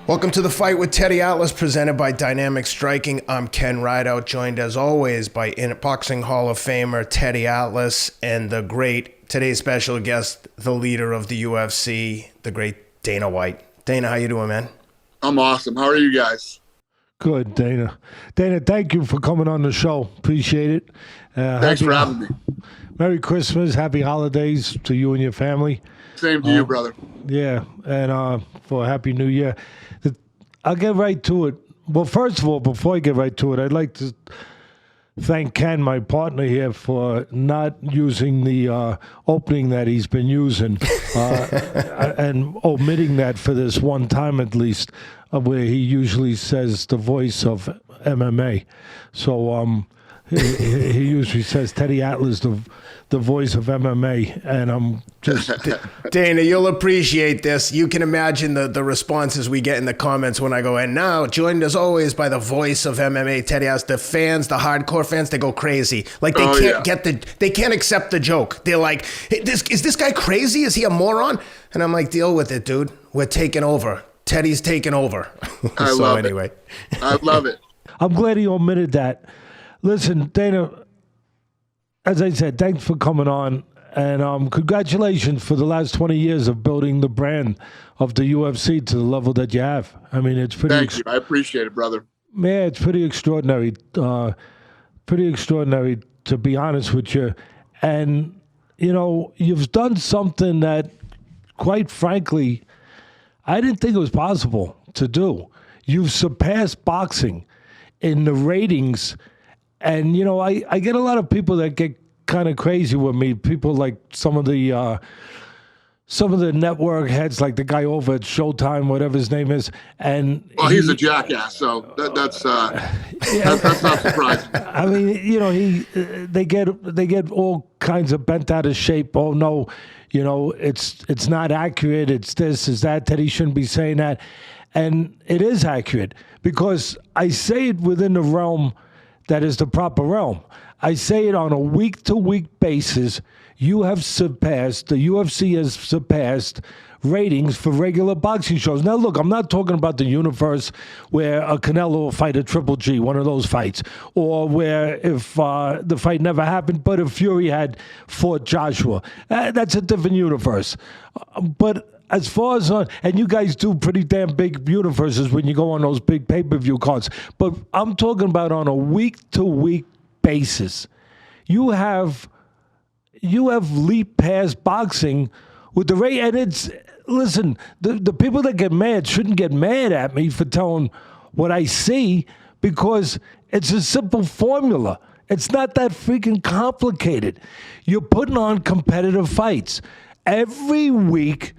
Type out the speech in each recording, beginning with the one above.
Welcome to The Fight with Teddy Atlas, presented by Dynamic Striking. I'm Ken Rideout, joined as always by Boxing Hall of Famer Teddy Atlas and the great, today's special guest, the leader of the UFC, the great Dana White. Dana, how you doing, man? I'm awesome. How are you guys? Good, Dana. Dana, thank you for coming on the show. Appreciate it. Thanks for having me. Merry Christmas, happy holidays to you and your family. Same to you, brother. Yeah, and for a happy new year. I'll get right to it. Well, first of all, before I get right to it, I'd like to thank Ken, my partner here, for not using the opening that he's been using and omitting that for this one time at least, where he usually says the voice of MMA. So he usually says Teddy Atlas, the voice of MMA, and I'm just... Dana, you'll appreciate this. You can imagine the responses we get in the comments when I go, and now, joined as always by the voice of MMA, Teddy Atlas. The fans, the hardcore fans, they go crazy. Like, they can't accept the joke. They're like, hey, is this guy crazy? Is he a moron? And I'm like, deal with it, dude. We're taking over. Teddy's taking over. I love it. I love it. I'm glad he omitted that. Listen, Dana, as I said, thanks for coming on, and congratulations for the last 20 years of building the brand of the UFC to the level that you have. I mean, it's pretty... Thank you. I appreciate it, brother. Man, it's pretty extraordinary. Pretty extraordinary, to be honest with you. And, you know, you've done something that, quite frankly, I didn't think it was possible to do. You've surpassed boxing in the ratings. And, you know, I get a lot of people that get kind of crazy with me. People like some of the network heads, like the guy over at Showtime, whatever his name is. And he's a jackass, so that's not surprising. I mean, you know, they get all kinds of bent out of shape. Oh no, you know, it's not accurate. It's this, is that. Teddy shouldn't be saying that, and it is accurate because I say it within the realm that is the proper realm. I say it on a week-to-week basis. You have surpassed, the UFC has surpassed ratings for regular boxing shows. Now, look, I'm not talking about the universe where a Canelo will fight a Triple G, one of those fights, or where if the fight never happened, but if Fury had fought Joshua. That's a different universe. But as far as and you guys do pretty damn big universes when you go on those big pay-per-view cards, but I'm talking about on a week-to-week basis. You have leaped past boxing with the rate, and it's, listen, the people that get mad shouldn't get mad at me for telling what I see, because it's a simple formula. It's not that freaking complicated. You're putting on competitive fights every week.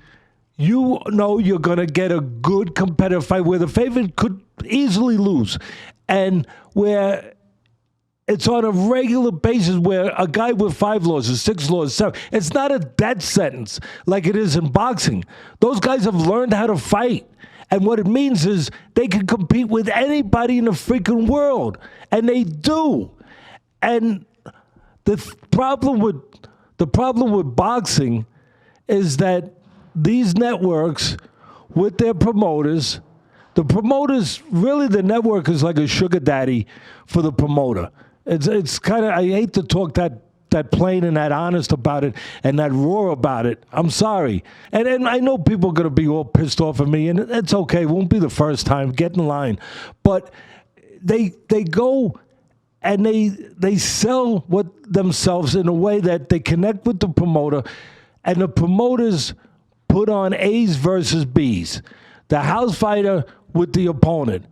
You know you're going to get a good competitive fight where the favorite could easily lose, and where it's on a regular basis where a guy with 5 losses, 6 losses, 7, it's not a death sentence like it is in boxing. Those guys have learned how to fight, and what it means is they can compete with anybody in the freaking world, and they do. And the problem with boxing is that these networks, with their promoters, the network is like a sugar daddy for the promoter. It's kind of, I hate to talk that plain and that honest about it and that raw about it. I'm sorry. And I know people are going to be all pissed off at me, and it's okay. It won't be the first time. Get in line. But they go and they sell themselves in a way that they connect with the promoter, and the promoters put on A's versus B's, the house fighter with the opponent.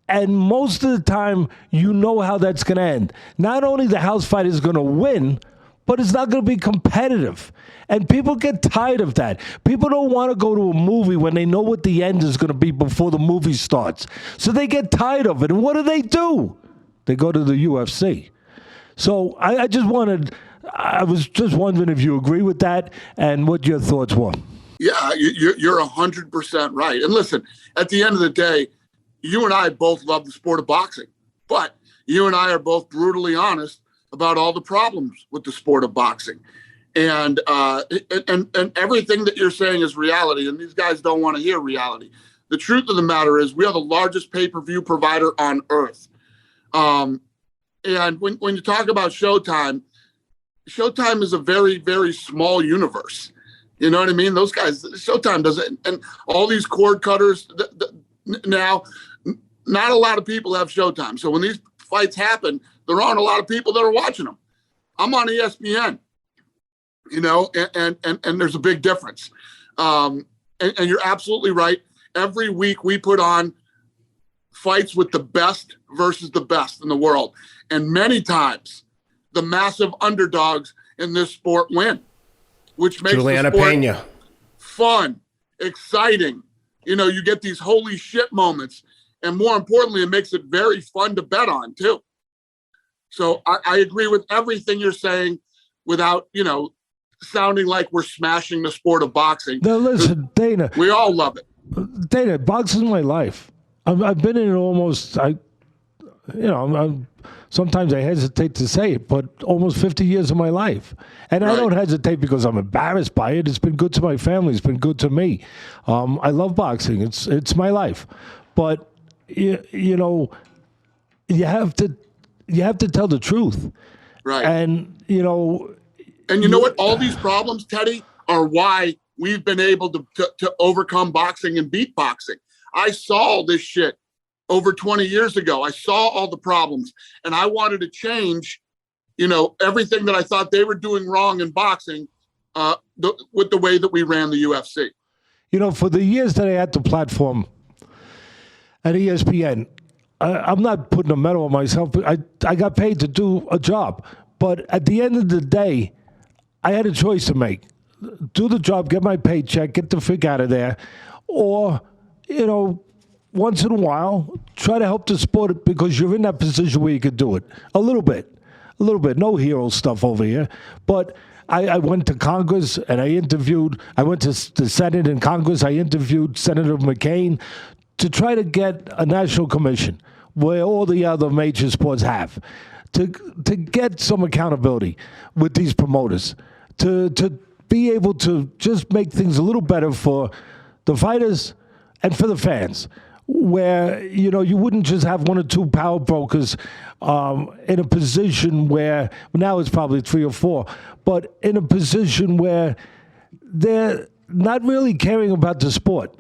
And most of the time, you know how that's going to end. Not only the house fighter is going to win, but it's not going to be competitive. And people get tired of that. People don't want to go to a movie when they know what the end is going to be before the movie starts. So they get tired of it. And what do? They go to the UFC. So I was just wondering if you agree with that and what your thoughts were. Yeah, you're 100% right. And listen, at the end of the day, you and I both love the sport of boxing, but you and I are both brutally honest about all the problems with the sport of boxing. And everything that you're saying is reality, and these guys don't want to hear reality. the truth of the matter is we are the largest pay-per-view provider on earth. And when you talk about Showtime is a very, very small universe. You know what I mean? Those guys, Showtime doesn't, and all these cord cutters now, not a lot of people have Showtime. So when these fights happen, there aren't a lot of people that are watching them. I'm on ESPN, you know, and there's a big difference. And you're absolutely right. Every week we put on fights with the best versus the best in the world. And many times the massive underdogs in this sport win, which makes Juliana the sport Pena fun, exciting. You know, you get these holy shit moments. And more importantly, it makes it very fun to bet on too. So I agree with everything you're saying without, you know, sounding like we're smashing the sport of boxing. Now listen, Dana. We all love it. Dana, boxing is my life. I've been in it almost, sometimes I hesitate to say it, but almost 50 years of my life. And Right. I don't hesitate because I'm embarrassed by it. It's been good to my family. It's been good to me. I love boxing. It's my life. But, you know, you have to tell the truth. Right. And, you know. And you know what? All these problems, Teddy, are why we've been able to overcome boxing and beat boxing. I saw this shit over 20 years ago. I saw all the problems, and I wanted to change, you know, everything that I thought they were doing wrong in boxing with the way that we ran the UFC. You know, for the years that I had the platform at ESPN, I'm not putting a medal on myself. I got paid to do a job. But at the end of the day, I had a choice to make. Do the job, get my paycheck, get the frick out of there. Or, you know, once in a while, try to help the sport because you're in that position where you could do it. A little bit. No hero stuff over here. But I went to Congress and I went to the Senate and Congress. I interviewed Senator McCain to try to get a national commission where all the other major sports have, to get some accountability with these promoters, to be able to just make things a little better for the fighters and for the fans, where, you know, you wouldn't just have one or two power brokers in a position where, now it's probably 3 or 4, but in a position where they're not really caring about the sport.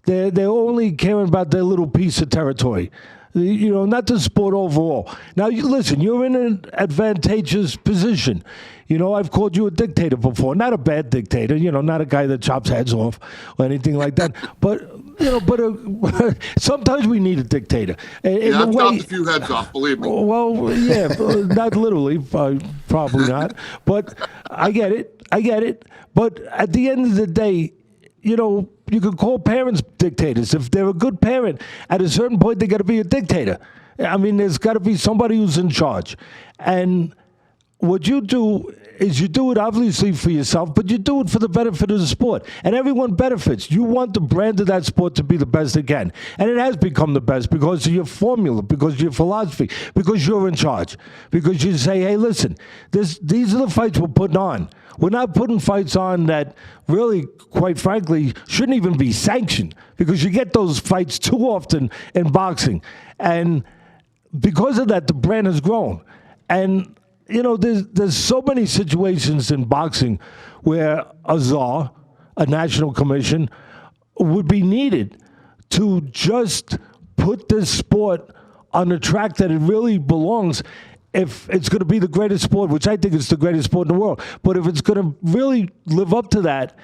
They're only caring about their little piece of territory. You know, not the sport overall. Now, listen, you're in an advantageous position. You know, I've called you a dictator before. Not a bad dictator, you know, not a guy that chops heads off or anything like that. But, you know, sometimes we need a dictator. Yeah, I've chopped a few heads off, believe me. Well, yeah, not literally, probably not. But I get it. But at the end of the day, you know, you could call parents dictators. If they're a good parent, at a certain point, they got to be a dictator. I mean, there's got to be somebody who's in charge. And what you do is you do it obviously for yourself, but you do it for the benefit of the sport. And everyone benefits. You want the brand of that sport to be the best it can. And it has become the best because of your formula, because of your philosophy, because you're in charge. Because you say, hey, listen, these are the fights we're putting on. We're not putting fights on that really, quite frankly, shouldn't even be sanctioned, because you get those fights too often in boxing. And because of that, the brand has grown. And, you know, there's so many situations in boxing where a czar, a national commission, would be needed to just put this sport on the track that it really belongs. If it's going to be the greatest sport, which I think is the greatest sport in the world, but if it's going to really live up to that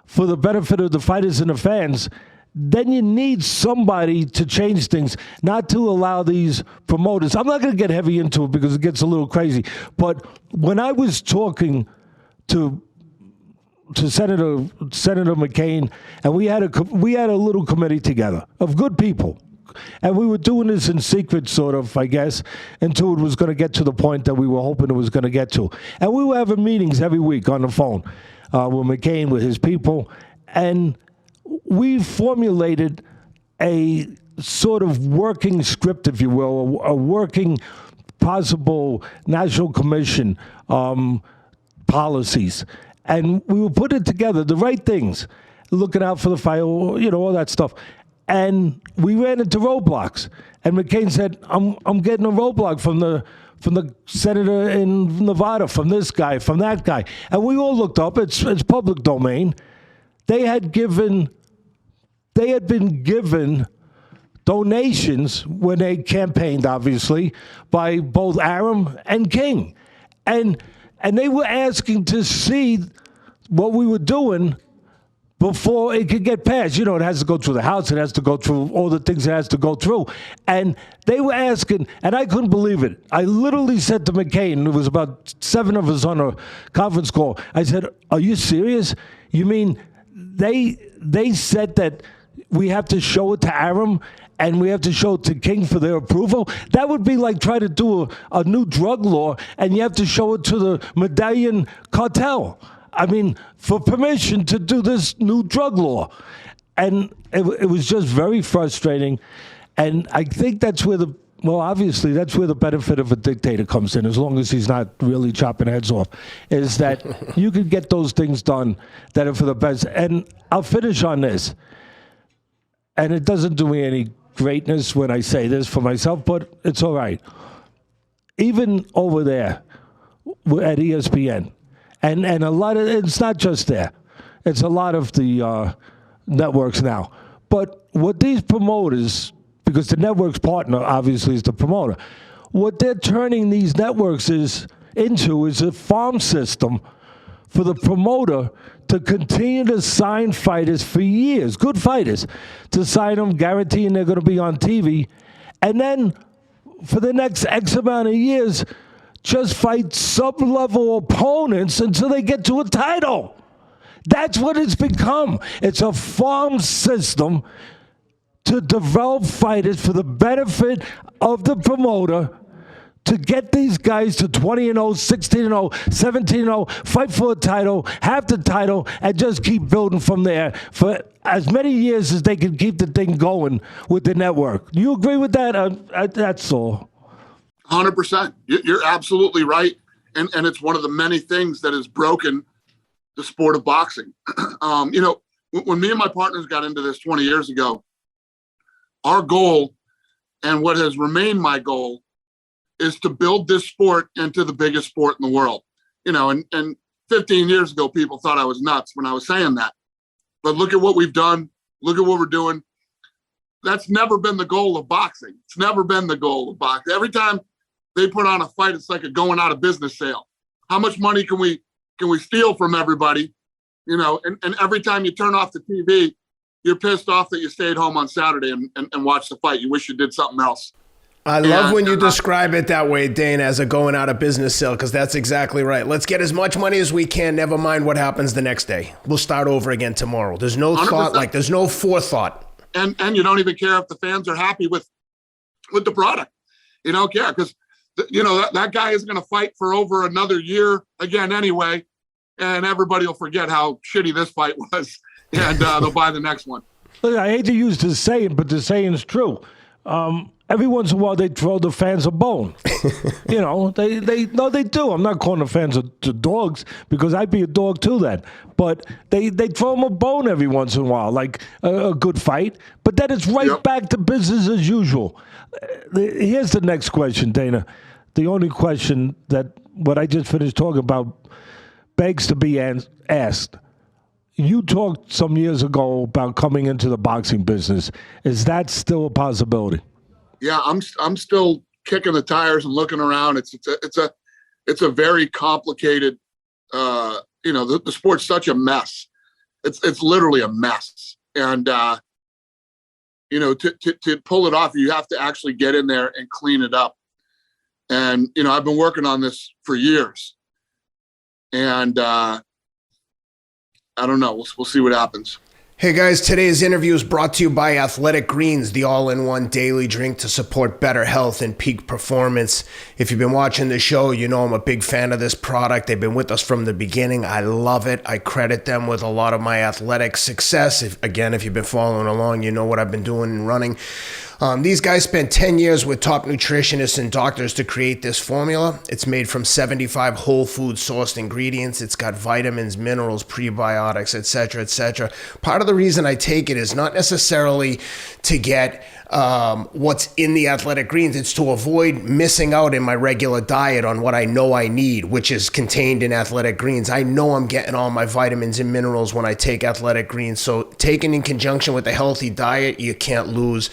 for the benefit of the fighters and the fans, then you need somebody to change things, not to allow these promoters. I'm not going to get heavy into it because it gets a little crazy, but when I was talking to Senator McCain, and we had a little committee together of good people. And we were doing this in secret, sort of, I guess, until it was going to get to the point that we were hoping it was going to get to. And we were having meetings every week on the phone with McCain, with his people. And we formulated a sort of working script, if you will, a working possible national commission policies. And we were putting together the right things, looking out for the fight, you know, all that stuff. And we ran into roadblocks. And McCain said, I'm getting a roadblock from the senator in Nevada, from this guy, from that guy. And we all looked up. It's public domain. They had been given donations when they campaigned, obviously, by both Arum and King. And they were asking to see what we were doing before it could get passed. It has to go through the House. It has to go through all the things it has to go through. And they were asking, and I couldn't believe it. I literally said to McCain, there was about 7 of us on a conference call, I said, are you serious? You mean they said that we have to show it to Arum and we have to show it to King for their approval? That would be like trying to do a new drug law and you have to show it to the Medallion cartel. I mean, for permission to do this new drug law. And it was just very frustrating. And I think that's where obviously that's where the benefit of a dictator comes in, as long as he's not really chopping heads off, is that you could get those things done that are for the best. And I'll finish on this. And it doesn't do me any greatness when I say this for myself, but it's all right. Even over there at ESPN, and a lot of, it's not just there, it's a lot of the networks now. But what these promoters, because the network's partner obviously is the promoter, what they're turning these networks into is a farm system for the promoter to continue to sign fighters for years, good fighters, to sign them, guaranteeing they're going to be on TV, and then for the next X amount of years, just fight sub-level opponents until they get to a title. That's what it's become. It's a farm system to develop fighters for the benefit of the promoter, to get these guys to 20-0, 16-0, 17-0, fight for a title, have the title, and just keep building from there for as many years as they can keep the thing going with the network. Do you agree with that? That's all. 100%. You're absolutely right. And it's one of the many things that has broken the sport of boxing. When me and my partners got into this 20 years ago, our goal, and what has remained my goal, is to build this sport into the biggest sport in the world. And 15 years ago, people thought I was nuts when I was saying that. But look at what we've done. Look at what we're doing. That's never been the goal of boxing. It's never been the goal of boxing. Every time they put on a fight, it's like a going out of business sale. How much money can we steal from everybody? And every time you turn off the TV, you're pissed off that you stayed home on Saturday and watched the fight. You wish you did something else. I love when you describe it that way, Dane, as a going out of business sale, because that's exactly right. Let's get as much money as we can, never mind what happens the next day. We'll start over again tomorrow. There's no 100%. Thought, there's no forethought. And you don't even care if the fans are happy with the product. You don't care, because that guy is going to fight for over another year again anyway, and everybody will forget how shitty this fight was, and they'll buy the next one. Look, I hate to use this saying, but the saying's true. Every once in a while, they throw the fans a bone. They do. I'm not calling the fans to dogs, because I'd be a dog too then. But they throw them a bone every once in a while, like a good fight. But then it's right back to business as usual. Here's the next question, Dana. The only question that what I just finished talking about begs to be asked. You talked some years ago about coming into the boxing business. Is that still a possibility? Yeah, I'm still kicking the tires and looking around. It's a very complicated. The sport's such a mess. It's literally a mess, and to pull it off, you have to actually get in there and clean it up. And I've been working on this for years, and I don't know. We'll see what happens. Hey guys, today's interview is brought to you by Athletic Greens, the all-in-one daily drink to support better health and peak performance. If you've been watching the show, you know I'm a big fan of this product. They've been with us from the beginning. I love it. I credit them with a lot of my athletic success. If you've been following along, you know what I've been doing in running. These guys spent 10 years with top nutritionists and doctors to create this formula. It's made from 75 whole food sourced ingredients. It's got vitamins, minerals, prebiotics, etc., etc. Part of the reason I take it is not necessarily to get what's in the athletic greens. It's to avoid missing out in my regular diet on what I know I need, which is contained in athletic greens. I know I'm getting all my vitamins and minerals when I take athletic greens. So taken in conjunction with a healthy diet, you can't lose.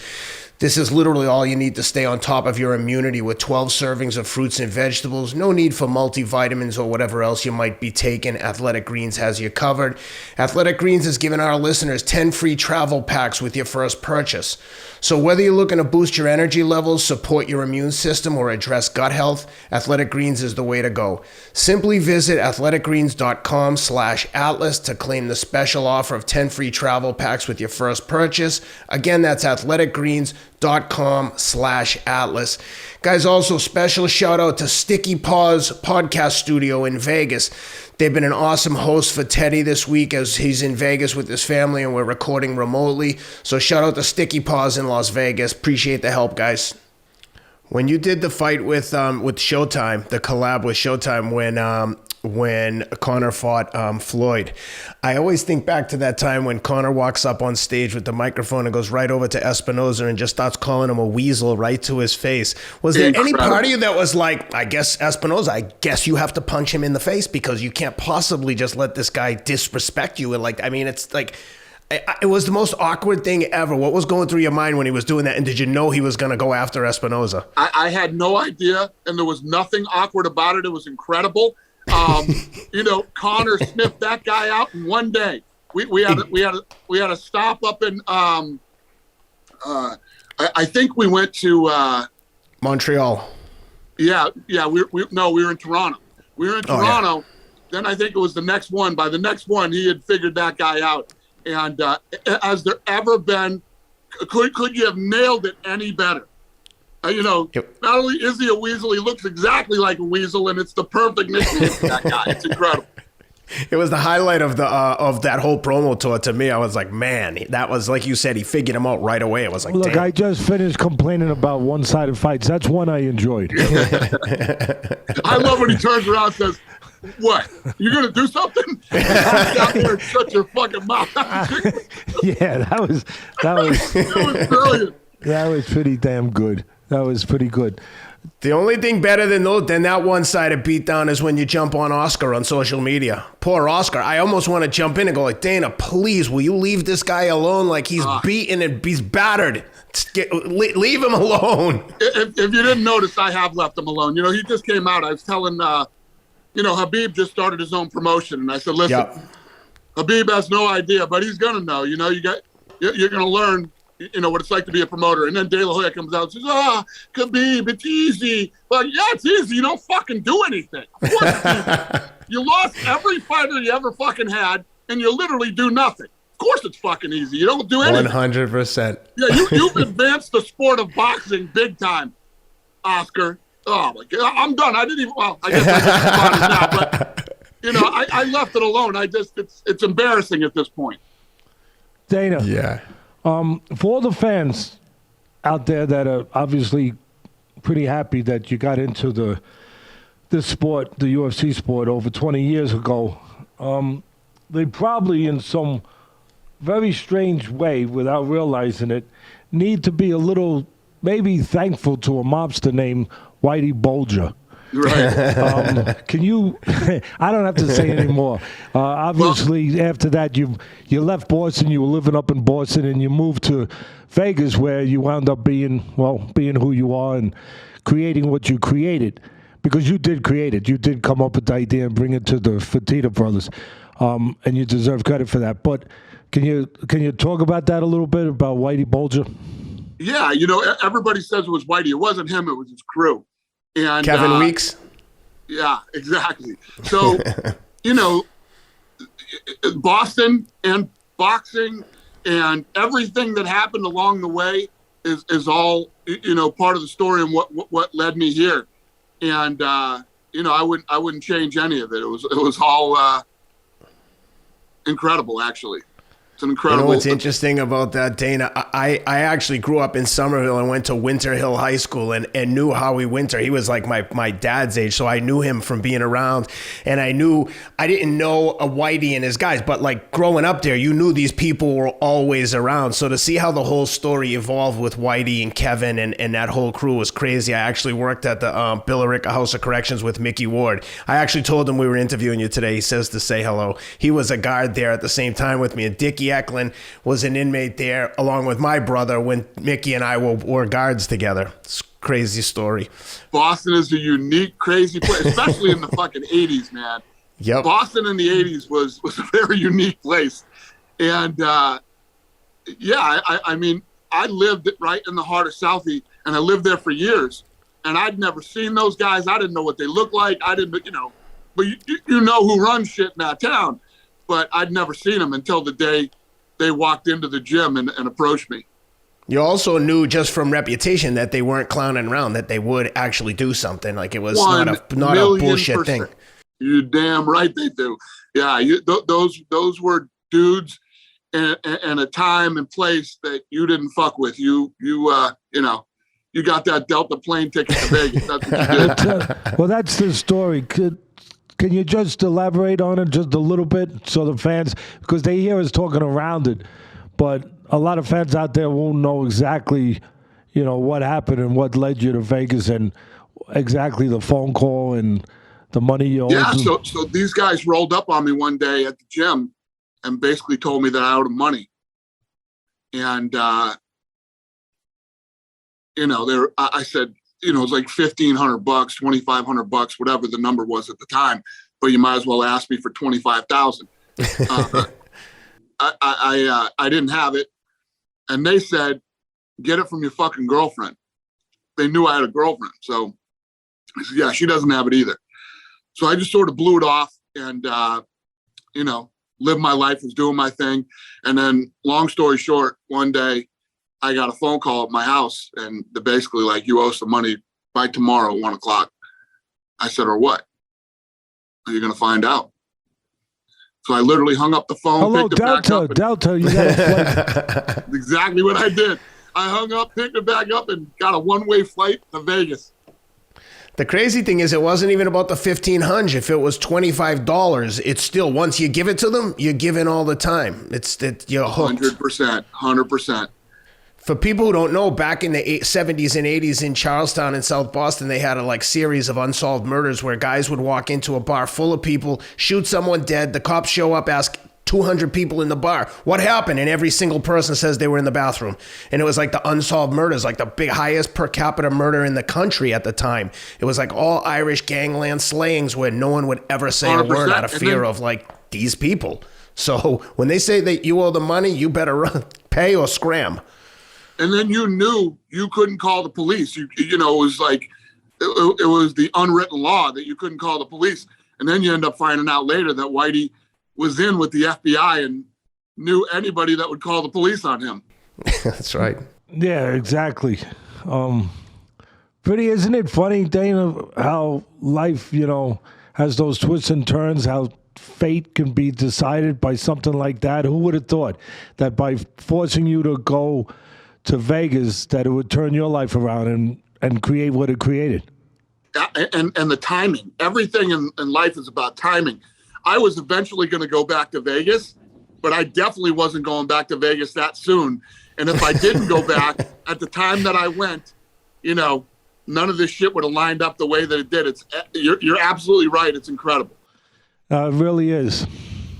This is literally all you need to stay on top of your immunity with 12 servings of fruits and vegetables. No need for multivitamins or whatever else you might be taking. Athletic Greens has you covered. Athletic Greens is giving our listeners 10 free travel packs with your first purchase. So whether you're looking to boost your energy levels, support your immune system, or address gut health, Athletic Greens is the way to go. Simply visit athleticgreens.com/atlas to claim the special offer of 10 free travel packs with your first purchase. Again, that's athleticgreens.com/atlas. Guys, also special shout out to Sticky Paws Podcast Studio in Vegas. They've been an awesome host for Teddy this week as he's in Vegas with his family and we're recording remotely. So shout out to Sticky Paws in Las Vegas. Appreciate the help, guys. When you did the fight with Showtime, the collab with Showtime when Conor fought Floyd, I always think back to that time when Conor walks up on stage with the microphone and goes right over to Espinoza and just starts calling him a weasel right to his face. Was there any part of you that was like, I guess Espinoza, I guess you have to punch him in the face because you can't possibly just let this guy disrespect you? And like, I mean, it's like, it was the most awkward thing ever. What was going through your mind when he was doing that? And did you know he was going to go after Espinoza? I had no idea, and there was nothing awkward about it. It was incredible. Conor sniffed that guy out in one day. We had a stop up in I think we went to Montreal. Yeah. We were in Toronto. We were in Toronto. Oh, yeah. Then I think it was the next one. By the next one, he had figured that guy out. And has there ever been? Could you have nailed it any better? Not only is he a weasel, he looks exactly like a weasel, and it's the perfect nickname for that guy. It's incredible. It was the highlight of that whole promo tour to me. I was like, man, that was, like you said, he figured him out right away. It was like, look, damn. I just finished complaining about one-sided fights. That's one I enjoyed. I love when he turns around and says, what? You're going to do something? Out there and shut your fucking mouth. Yeah, that was brilliant. That was pretty damn good. That was pretty good. The only thing better than that one-sided beatdown is when you jump on Oscar on social media. Poor Oscar. I almost want to jump in and go like, Dana, please, will you leave this guy alone? Like, he's beaten and he's battered. Leave him alone. If you didn't notice, I have left him alone. He just came out. I was telling, Habib just started his own promotion. And I said, listen, Habib has no idea, but he's going to know. You're going to learn what it's like to be a promoter. And then De La Hoya comes out and says, Khabib, it's easy. Well, yeah, it's easy. You don't fucking do anything. Of course it's easy. You lost every fighter you ever fucking had, and you literally do nothing. Of course it's fucking easy. You don't do anything. 100%. Yeah, you've advanced the sport of boxing big time, Oscar. Oh, my God. I'm done. I didn't even, well, I guess I just now, but, I left it alone. It's embarrassing at this point. Dana. Yeah. For all the fans out there that are obviously pretty happy that you got into this sport, the UFC sport, over 20 years ago, they probably, in some very strange way, without realizing it, need to be a little maybe thankful to a mobster named Whitey Bulger. Right. Can you? I don't have to say anymore. Obviously, after that, you left Boston. You were living up in Boston, and you moved to Vegas, where you wound up being who you are and creating what you created, because you did create it. You did come up with the idea and bring it to the Fertitta brothers, and you deserve credit for that. But can you talk about that a little bit, about Whitey Bulger? Yeah, everybody says it was Whitey. It wasn't him. It was his crew. And Kevin Weeks? Yeah, exactly. So, Boston and boxing and everything that happened along the way is all, part of the story and what led me here. And, I wouldn't change any of it. It was all incredible, actually. It's an incredible. You know what's interesting about that, Dana? I actually grew up in Somerville and went to Winter Hill High School and knew Howie Winter. He was like my dad's age, so I knew him from being around. And I didn't know a Whitey and his guys, but like growing up there, you knew these people were always around. So to see how the whole story evolved with Whitey and Kevin and that whole crew was crazy. I actually worked at the Billerica House of Corrections with Mickey Ward. I actually told him we were interviewing you today. He says to say hello. He was a guard there at the same time with me, and Dickie Eklund was an inmate there along with my brother when Mickey and I were guards together. It's a crazy story. Boston is a unique, crazy place, especially in the fucking 80s, man. Yep. Boston in the 80s was a very unique place. And, I mean, I lived right in the heart of Southie, and I lived there for years. And I'd never seen those guys. I didn't know what they looked like. I didn't, but you know who runs shit in that town. But I'd never seen them until the day they walked into the gym and approached me. You also knew just from reputation that they weren't clowning around, that they would actually do something. Like it was not a bullshit thing. You're damn right they do. Yeah, those were dudes and a time and place that you didn't fuck with. You got that Delta plane ticket to Vegas. That's what you did. Well, that's the story. Can you just elaborate on it just a little bit so the fans, because they hear us talking around it, but a lot of fans out there won't know exactly, what happened and what led you to Vegas and exactly the phone call and the money you owed. Yeah, so these guys rolled up on me one day at the gym and basically told me that I owed them money. And, I said, it was like $1,500, $2,500, whatever the number was at the time, but you might as well ask me for $25,000. I didn't have it. And they said, get it from your fucking girlfriend. They knew I had a girlfriend. So I said, yeah, she doesn't have it either. So I just sort of blew it off and, lived my life, was doing my thing. And then long story short, one day I got a phone call at my house and they're basically like, you owe some money by tomorrow, 1:00. I said, or what? Are you going to find out? So I literally hung up the phone. Hello, Delta, you got a flight. Exactly what I did. I hung up, picked it back up, and got a one-way flight to Vegas. The crazy thing is, it wasn't even about the $1,500. If it was $25, it's still, once you give it to them, you're giving all the time. You're hooked. 100%. For people who don't know, back in the 70s and 80s in Charlestown and South Boston, they had a series of unsolved murders where guys would walk into a bar full of people, shoot someone dead. The cops show up, ask 200 people in the bar, what happened? And every single person says they were in the bathroom. And it was like the unsolved murders, like the highest per capita murder in the country at the time. It was like all Irish gangland slayings where no one would ever say a word out of fear of these people. So when they say that you owe the money, you better run, pay or scram. And then you knew you couldn't call the police. It was like, it was the unwritten law that you couldn't call the police. And then you end up finding out later that Whitey was in with the FBI and knew anybody that would call the police on him. That's right. Yeah, exactly. Isn't it funny, Dana, how life, has those twists and turns, how fate can be decided by something like that? Who would have thought that by forcing you to go to Vegas that it would turn your life around and create what it created? And the timing. Everything in life is about timing. I was eventually going to go back to Vegas, but I definitely wasn't going back to Vegas that soon. And if I didn't go back at the time that I went, none of this shit would have lined up the way that it did. You're absolutely right. It's incredible. It really is.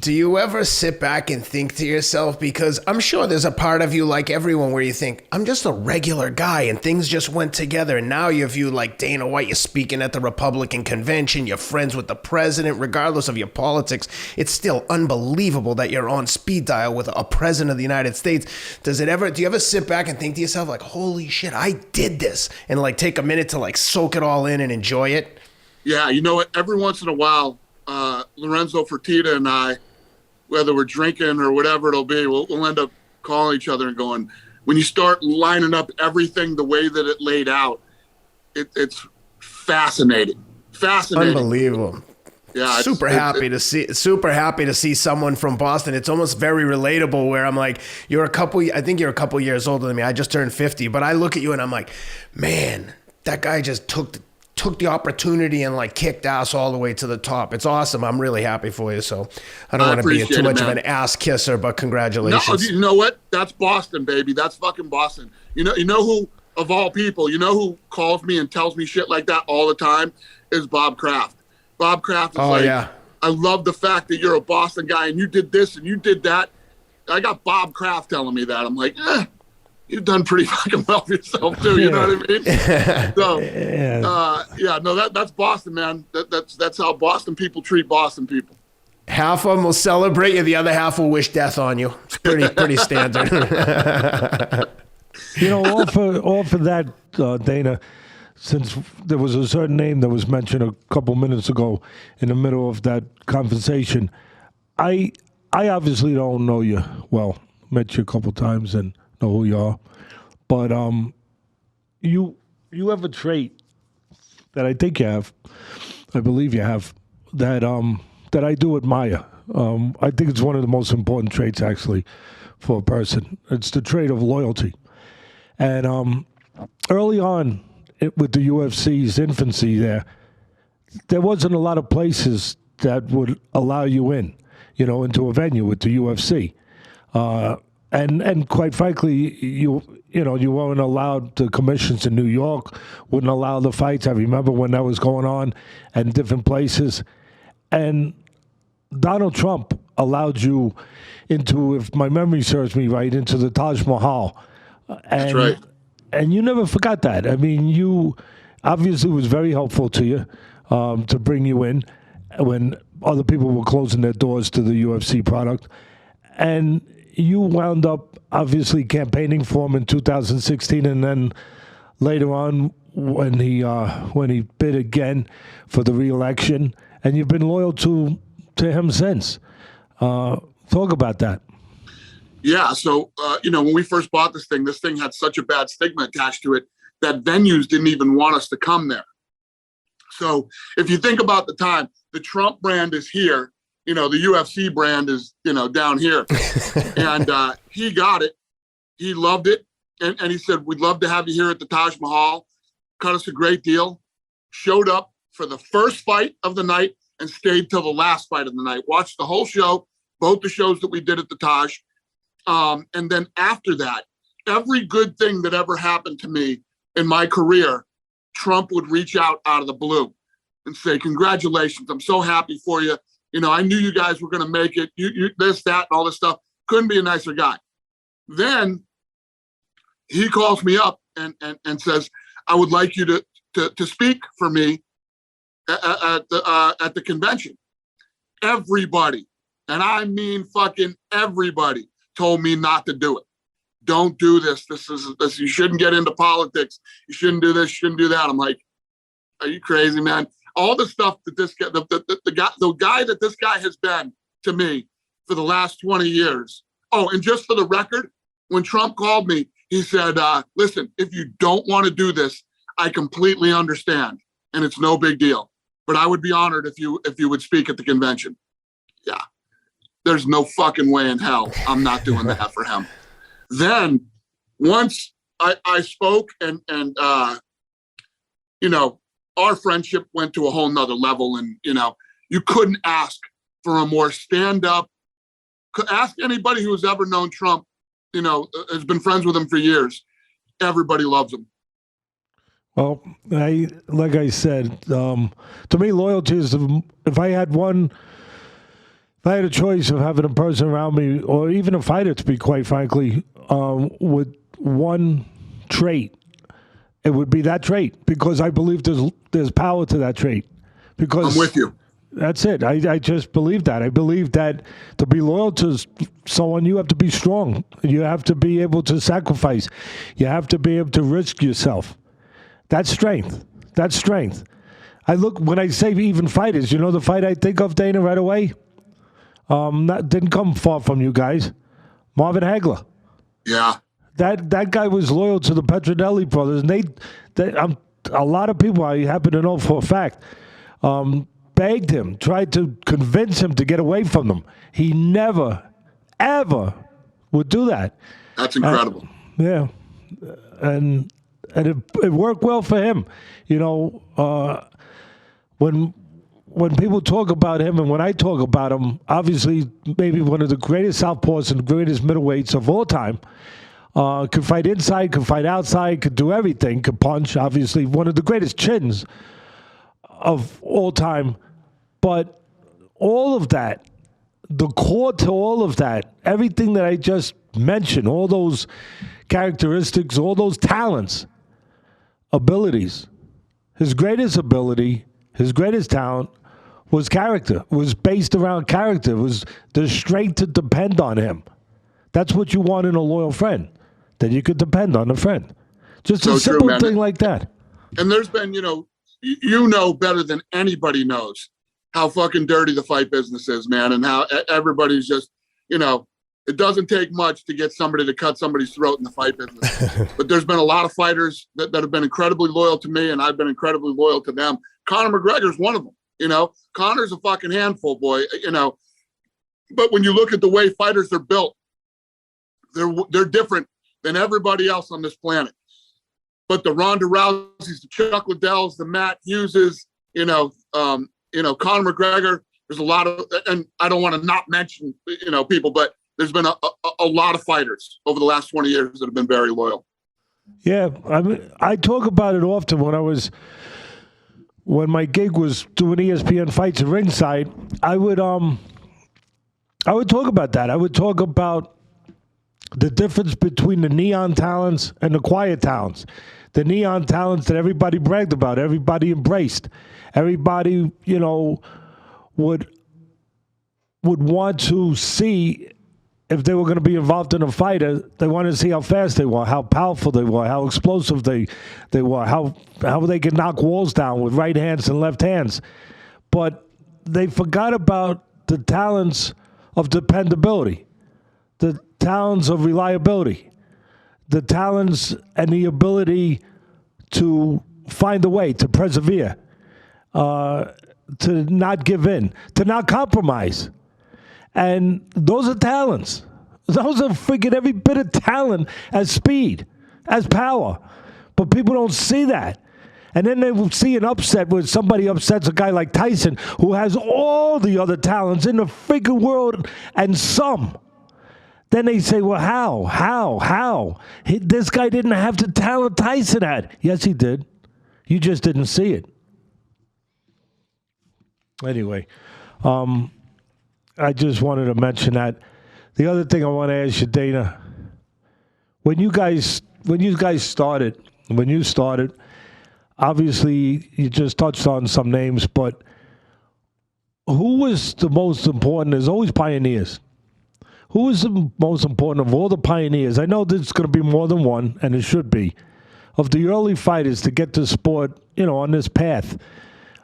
Do you ever sit back and think to yourself, because I'm sure there's a part of you like everyone where you think, I'm just a regular guy and things just went together. And now you view like Dana White, you're speaking at the Republican convention, you're friends with the president, regardless of your politics. It's still unbelievable that you're on speed dial with a president of the United States. Do you ever sit back and think to yourself like, holy shit, I did this, and take a minute to soak it all in and enjoy it? Yeah. You know what? Every once in a while, Lorenzo Fertitta and I, whether we're drinking or whatever it'll be, we'll end up calling each other and going, when you start lining up everything the way that it laid out, it's fascinating. Unbelievable. Yeah, super happy to see someone from Boston. It's almost very relatable where I'm like, I think you're a couple years older than me. I just turned 50, but I look at you and I'm like, man, that guy just took the opportunity and like kicked ass all the way to the top. It's awesome. I'm really happy for you. So I don't want to be too much of an ass kisser, but congratulations. No, you know what? That's Boston, baby. That's fucking Boston. You know who, of all people, you know who calls me and tells me shit like that all the time is Bob Kraft. Bob Kraft is I love the fact that you're a Boston guy and you did this and you did that. I got Bob Kraft telling me that. I'm like, you've done pretty fucking well for yourself too. You know what I mean? So, that's Boston, man. That's how Boston people treat Boston people. Half of them will celebrate you, the other half will wish death on you. It's pretty standard. All for that, Dana. Since there was a certain name that was mentioned a couple minutes ago in the middle of that conversation, I obviously don't know you well. Met you a couple times and know who you are, but you have a trait that I think you have, I believe you have, that I do admire. I think it's one of the most important traits actually for a person. It's the trait of loyalty, and early on. With the UFC's infancy there wasn't a lot of places that would allow you into a venue with the UFC. And quite frankly, you weren't allowed, the commissions in New York wouldn't allow the fights. I remember when that was going on in different places. And Donald Trump allowed you into, if my memory serves me right, into the Taj Mahal. That's right. And you never forgot that. I mean, you obviously was very helpful to you to bring you in when other people were closing their doors to the UFC product. And you wound up obviously campaigning for him in 2016, and then later on when he bid again for the re-election, and you've been loyal to him since. Talk about that. Yeah, so, when we first bought this thing had such a bad stigma attached to it that venues didn't even want us to come there. So if you think about the time, the Trump brand is here, the UFC brand is, down here. And he got it. He loved it. And he said, we'd love to have you here at the Taj Mahal. Cut us a great deal. Showed up for the first fight of the night and stayed till the last fight of the night. Watched the whole show, both the shows that we did at the Taj. And then after that, every good thing that ever happened to me in my career, Trump would reach out of the blue and say, congratulations, I'm so happy for you. I knew you guys were going to make it. You this, that, and all this stuff. Couldn't be a nicer guy. Then he calls me up and says, I would like you to speak for me at the convention. Everybody, and I mean fucking everybody, told me not to do it. Don't do this. This. You shouldn't get into politics. You shouldn't do this. You shouldn't do that. I'm like, are you crazy, man? All the stuff that this guy, the guy that this guy has been to me for the last 20 years. Oh, and just for the record, when Trump called me, he said, listen, if you don't want to do this, I completely understand. And it's no big deal. But I would be honored if you would speak at the convention. Yeah. There's no fucking way in hell I'm not doing that for him. Then once I spoke and our friendship went to a whole nother level, and, you couldn't ask for a more stand-up. Ask anybody who's ever known Trump, has been friends with him for years. Everybody loves him. Well, like I said, to me, loyalty is, if I had a choice of having a person around me, or even a fighter, to be quite frankly, with one trait, it would be that trait, because I believe there's power to that trait. Because I'm with you. That's it. I just believe that. I believe that to be loyal to someone, you have to be strong. You have to be able to sacrifice. You have to be able to risk yourself. That's strength. That's strength. When I say even fighters, the fight I think of, Dana, right away? That didn't come far from you guys. Marvin Hagler. Yeah. That guy was loyal to the Petronelli brothers. And a lot of people I happen to know for a fact begged him, tried to convince him to get away from them. He never, ever would do that. That's incredible. Yeah. And it worked well for him. You know, when people talk about him and when I talk about him, obviously maybe one of the greatest southpaws and greatest middleweights of all time. Could fight inside, could fight outside, could do everything, could punch. Obviously, one of the greatest chins of all time. But all of that, the core to all of that, everything that I just mentioned, all those characteristics, all those talents, abilities, his greatest ability, his greatest talent was character, was based around character, was the strength to depend on him. That's what you want in a loyal friend, that you could depend on a friend. Just so a simple thing like that. And there's been, you know better than anybody knows how fucking dirty the fight business is, man, and how everybody's just, it doesn't take much to get somebody to cut somebody's throat in the fight business. But there's been a lot of fighters that have been incredibly loyal to me, and I've been incredibly loyal to them. Conor McGregor's one of them, Conor's a fucking handful, boy, But when you look at the way fighters are built, they're different than everybody else on this planet. But the Rhonda Rouseys, the Chuck Liddells, the Matt Hugheses, Conor McGregor, there's a lot of, and I don't want to not mention, people, but there's been a lot of fighters over the last 20 years that have been very loyal. Yeah, I mean, I talk about it often when my gig was doing ESPN fights at ringside. I would talk about that. I would talk about the difference between the neon talents and the quiet talents. The neon talents that everybody bragged about, everybody embraced, everybody, would want to see if they were going to be involved in a fight. They wanted to see how fast they were, how powerful they were, how explosive they were, how they could knock walls down with right hands and left hands. But they forgot about the talents of dependability, the talents of reliability, the talents and the ability to find a way, to persevere, to not give in, to not compromise. And those are talents. Those are freaking every bit of talent as speed, as power. But people don't see that. And then they will see an upset where somebody upsets a guy like Tyson, who has all the other talents in the freaking world and some. Then they say, well, how? This guy didn't have the talent Tyson had. Yes, he did. You just didn't see it. Anyway, I just wanted to mention that. The other thing I want to ask you, Dana, when you started, obviously you just touched on some names, but who was the most important? There's always pioneers. Who is the most important of all the pioneers? I know there's going to be more than one, and it should be, of the early fighters to get the sport, on this path.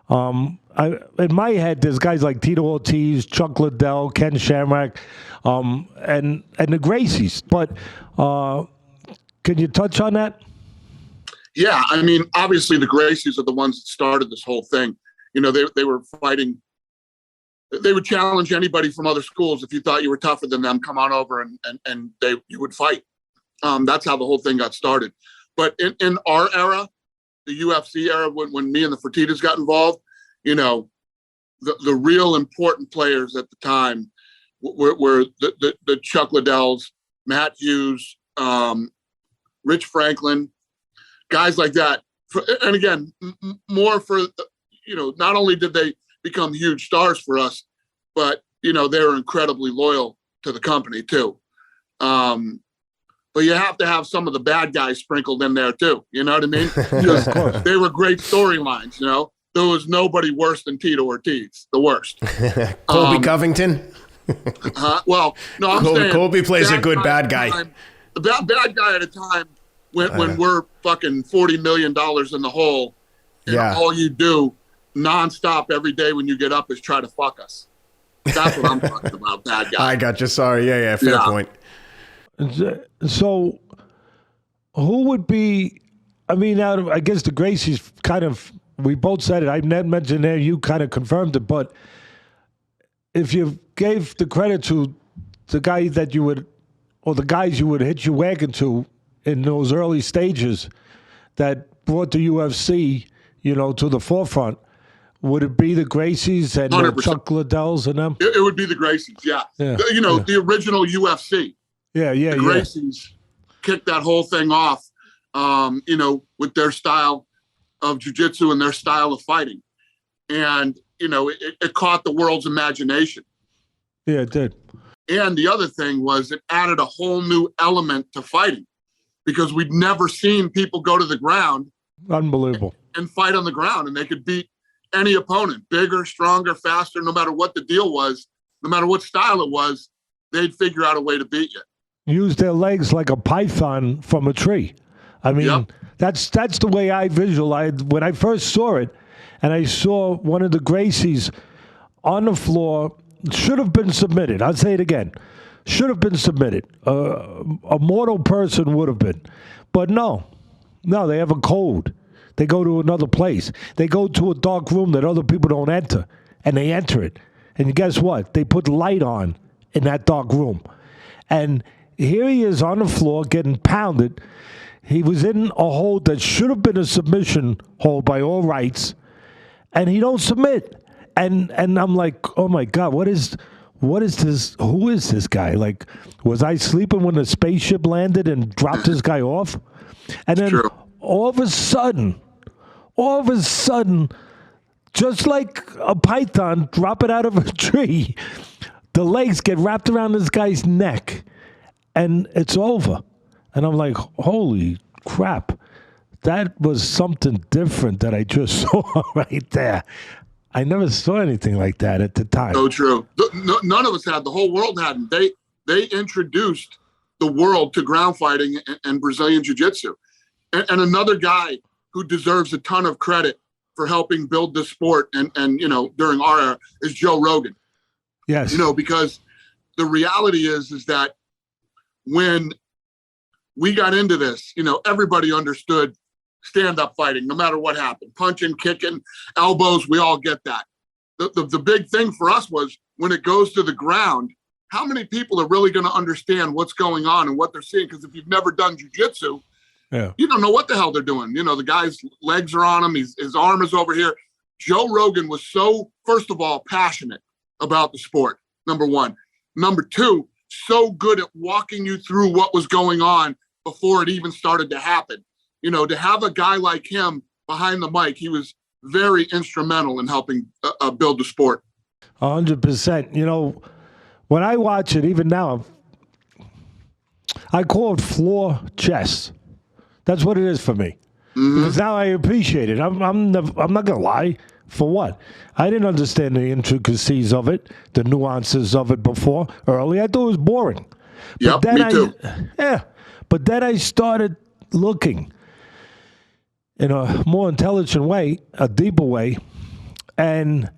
In my head, there's guys like Tito Ortiz, Chuck Liddell, Ken Shamrock, and the Gracies. But can you touch on that? Yeah, I mean, obviously the Gracies are the ones that started this whole thing. They were fighting. They would challenge anybody from other schools. If you thought you were tougher than them, come on over and you would fight. That's how the whole thing got started. But in our era, the UFC era, when me and the Fertittas got involved, the real important players at the time were the Chuck Liddells, Matt Hughes, Rich Franklin, guys like that. And again, more for, not only did they become huge stars for us, but they were incredibly loyal to the company too. But you have to have some of the bad guys sprinkled in there too. You know what I mean? Because they were great storylines. There was nobody worse than Tito Ortiz, the worst. Colby Covington. Well, no, I'm saying Colby plays a good bad guy. The bad guy at a time when we're fucking $40 million in the hole. And all you do nonstop every day when you get up is try to fuck us. That's what I'm talking about, bad guy. I got you. Sorry. Yeah. Fair point. So who would be, I guess the Gracies kind of we both said it. I mentioned it. You kind of confirmed it. But if you gave the credit to the guy that you would, or the guys you would hitch your wagon to in those early stages that brought the UFC, to the forefront, would it be the Gracies and Chuck Liddells and them? It would be the Gracies, yeah. The original UFC. Yeah. The Gracies kicked that whole thing off, with their style of jiu-jitsu and their style of fighting. And, it caught the world's imagination. Yeah, it did. And the other thing was it added a whole new element to fighting because we'd never seen people go to the ground. Unbelievable. And fight on the ground, and they could beat any opponent, bigger, stronger, faster, no matter what the deal was, no matter what style it was, they'd figure out a way to beat you. Use their legs like a python from a tree. I mean, that's the way I visualized when I first saw it, and I saw one of the Gracies on the floor, should have been submitted. I'll say it again. Should have been submitted. A mortal person would have been. But no, they have a code. They go to another place. They go to a dark room that other people don't enter, and they enter it. And guess what? They put light on in that dark room. And here he is on the floor getting pounded. He was in a hold that should have been a submission hold by all rights, and he don't submit. And I'm like, oh my God, what is this? Who is this guy? Like, was I sleeping when the spaceship landed and dropped this guy off? And then all of a sudden, just like a python dropping out of a tree, the legs get wrapped around this guy's neck, and it's over. And I'm like, holy crap. That was something different that I just saw right there. I never saw anything like that at the time. So true. None of us had. The whole world hadn't. They introduced the world to ground fighting and Brazilian jiu-jitsu. And another guy who deserves a ton of credit for helping build this sport and during our era is Joe Rogan. Yes. Because the reality is that when we got into this, everybody understood stand-up fighting, no matter what happened, punching, kicking, elbows, we all get that. The big thing for us was when it goes to the ground, how many people are really going to understand what's going on and what they're seeing? Because if you've never done jiu-jitsu, you don't know what the hell they're doing. The guy's legs are on him. His arm is over here. Joe Rogan was so, first of all, passionate about the sport, number one. Number two, so good at walking you through what was going on before it even started to happen. To have a guy like him behind the mic, he was very instrumental in helping build the sport. 100%. When I watch it, even now, I call it floor chess. That's what it is for me. Mm-hmm. Because now I appreciate it. I'm not going to lie. For what? I didn't understand the intricacies of it, the nuances of it before. Early, I thought it was boring. Yep, me too. But then I started looking in a more intelligent way, a deeper way, and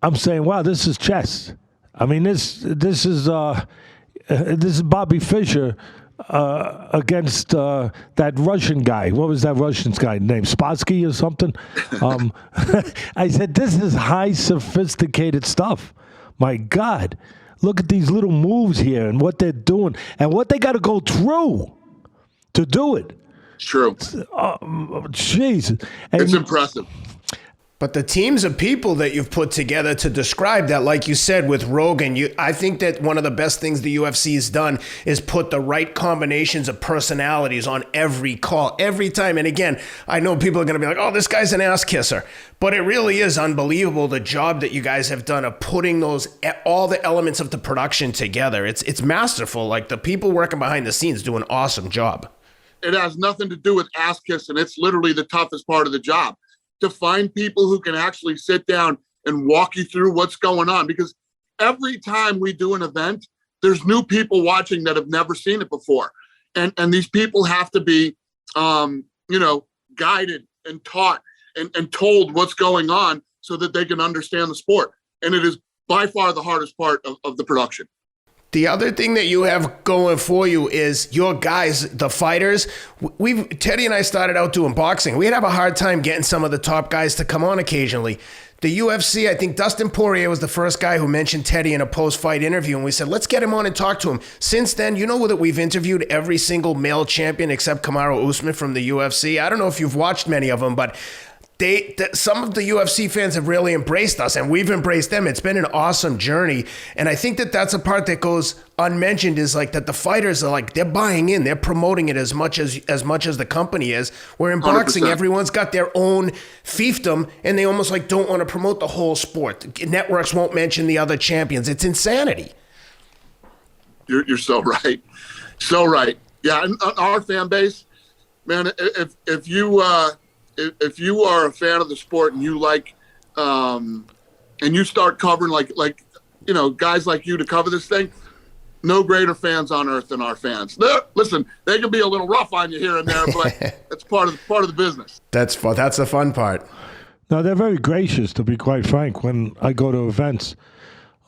I'm saying, wow, this is chess. I mean, this is Bobby Fischer against that Russian guy. What was that Russian guy named? Spassky or something? I said, this is high sophisticated stuff. My God, look at these little moves here and what they're doing and what they got to go through to do it. It's true. Jeez. It's impressive. But the teams of people that you've put together to describe that, like you said, with Rogan, I think that one of the best things the UFC has done is put the right combinations of personalities on every call, every time. And again, I know people are going to be like, oh, this guy's an ass kisser. But it really is unbelievable, the job that you guys have done of putting all the elements of the production together. It's masterful. Like, the people working behind the scenes do an awesome job. It has nothing to do with ass kissing. It's literally the toughest part of the job. To find people who can actually sit down and walk you through what's going on. Because every time we do an event, there's new people watching that have never seen it before. And these people have to be, guided and taught and told what's going on so that they can understand the sport. And it is by far the hardest part of the production. The other thing that you have going for you is your guys, the fighters. Teddy and I started out doing boxing. We'd have a hard time getting some of the top guys to come on occasionally. The UFC, I think Dustin Poirier was the first guy who mentioned Teddy in a post-fight interview, and we said, let's get him on and talk to him. Since then, you know that we've interviewed every single male champion except Kamaru Usman from the UFC. I don't know if you've watched many of them, but some of the UFC fans have really embraced us, and we've embraced them. It's been an awesome journey, and I think that that's a part that goes unmentioned, is like that the fighters are like, they're buying in, they're promoting it as much as the company is. Where in boxing, 100%. everyone's got their own fiefdom, and they almost like don't want to promote the whole sport. Networks won't mention the other champions. It's insanity. You're so right. So right. Yeah, and our fan base, man, if you are a fan of the sport and you like, and you start covering like guys like you to cover this thing, no greater fans on earth than our fans. Listen, they can be a little rough on you here and there, but that's part of the business. That's the fun part. No, they're very gracious, to be quite frank. When I go to events,